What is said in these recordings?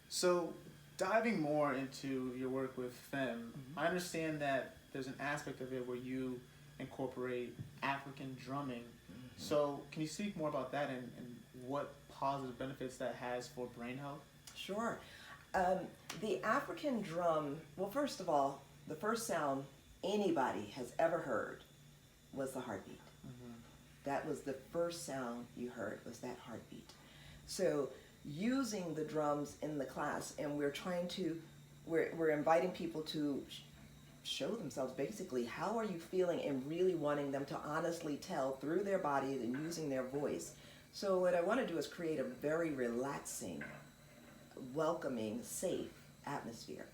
So, diving more into your work with Femme, Mm-hmm. I understand that there's an aspect of it where you incorporate African drumming. Mm-hmm. So, can you speak more about that and what positive benefits that has for brain health? Sure. Um, the African drum, well, first of all, the first sound anybody has ever heard was the heartbeat. Mm-hmm. That was the first sound you heard, was that heartbeat. So using the drums in the class, and we're inviting people to show themselves basically how are you feeling, and really wanting them to honestly tell through their body and using their voice. So what I want to do is create a very relaxing, welcoming, safe atmosphere.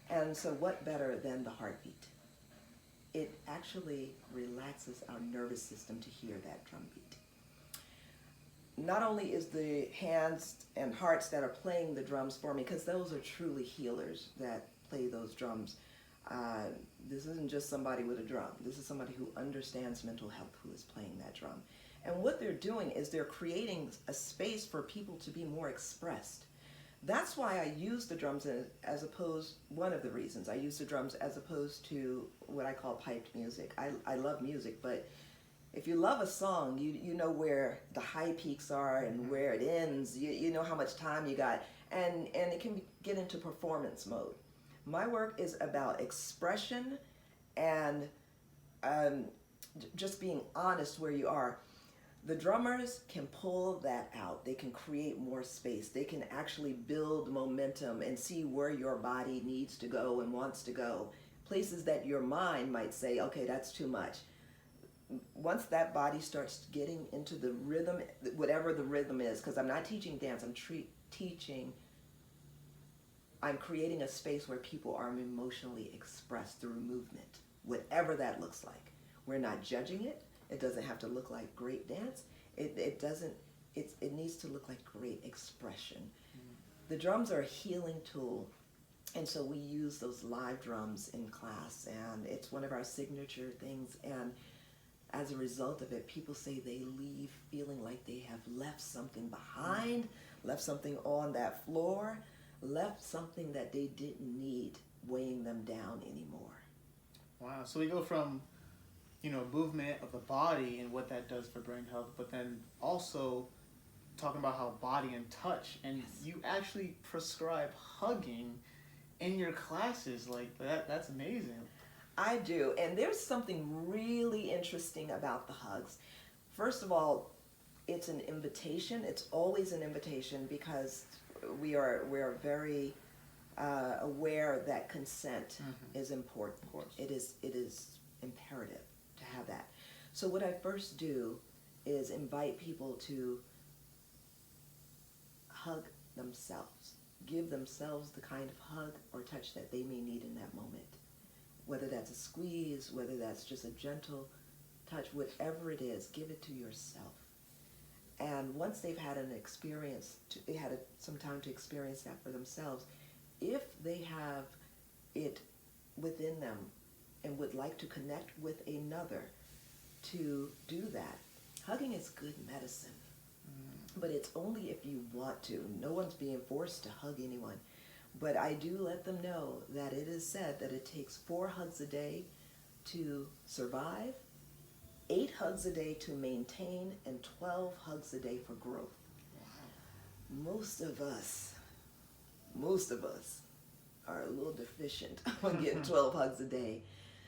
And so what better than the heartbeat? It actually relaxes our nervous system to hear that drum beat. Not only is the hands and hearts that are playing the drums for me, because those are truly healers that play those drums. Uh, this isn't just somebody with a drum. This is somebody who understands mental health who is playing that drum. And what they're doing is they're creating a space for people to be more expressed. That's why I use the drums as opposed, one of the reasons I use the drums as opposed to what I call piped music. I love music, but if you love a song, you know where the high peaks are and where it ends. You know how much time you got, and it can get into performance mode. My work is about expression and um, just being honest where you are. The drummers can pull that out. They can create more space. They can actually build momentum and see where your body needs to go and wants to go. Places that your mind might say, okay, that's too much. Once that body starts getting into the rhythm, whatever the rhythm is, because I'm not teaching dance, I'm creating a space where people are emotionally expressed through movement, whatever that looks like. We're not judging it. It doesn't have to look like great dance. It doesn't, it needs to look like great expression. The drums are a healing tool, and so we use those live drums in class, and it's one of our signature things. And as a result of it, people say they leave feeling like they have left something behind, left something on that floor, left something that they didn't need weighing them down anymore. Wow. So we go from, movement of the body and what that does for brain health, but then also talking about how body and touch, and Yes. you actually prescribe hugging in your classes. Like that's amazing. I do, and there's something really interesting about the hugs. First of all, it's an invitation. It's always an invitation because we're very aware that consent is important. Of course. It is imperative to have that. So what I first do is invite people to hug themselves, give themselves the kind of hug or touch that they may need in that moment. Whether that's a squeeze, whether that's just a gentle touch, whatever it is, give it to yourself. And once they've had an experience, some time to experience that for themselves, if they have it within them and would like to connect with another to do that, hugging is good medicine. But it's only if you want to. No one's being forced to hug anyone. But I do let them know that it is said that it takes 4 hugs a day to survive, 8 hugs a day to maintain, and 12 hugs a day for growth. Most of us are a little deficient on getting 12 hugs a day.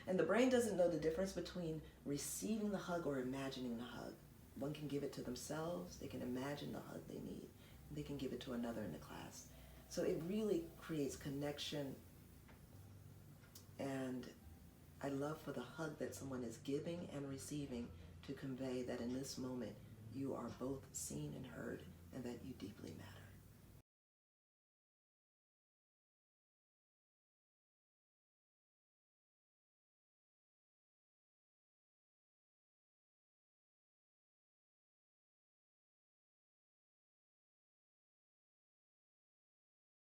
And the brain doesn't know the difference between receiving the hug or imagining the hug. One can give it to themselves, they can imagine the hug they need, and they can give it to another in the class. So it really creates connection, and I love for the hug that someone is giving and receiving to convey that in this moment you are both seen and heard and that you deeply matter.